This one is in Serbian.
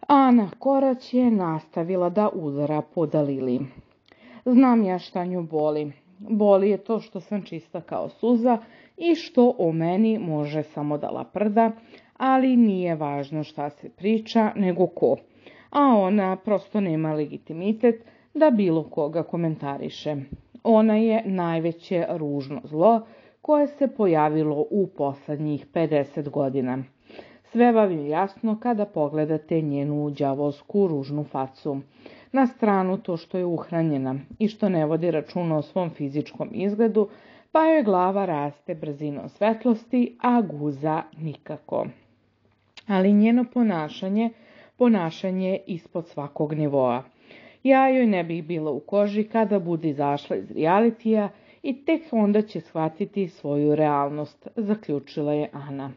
Ana Korać je nastavila da udara po Dalili. Znam ja šta nju boli. Boli je to što sam čista kao suza i što o meni može samo da laprda, ali nije važno šta se priča, nego ko. A ona prosto nema legitimitet da bilo koga komentariše. Ona je najveće ružno zlo koje se pojavilo u poslednjih 50 godina. Sve vam je jasno kada pogledate njenu đavolsku ružnu facu. Na stranu to što je uhranjena i što ne vodi računa o svom fizičkom izgledu, pa joj glava raste brzinom svetlosti, a guza nikako. Ali njeno ponašanje ispod svakog nivoa. Ja joj ne bih bila u koži kada bude izašla iz realitija i tek onda će shvatiti svoju realnost, zaključila je Ana.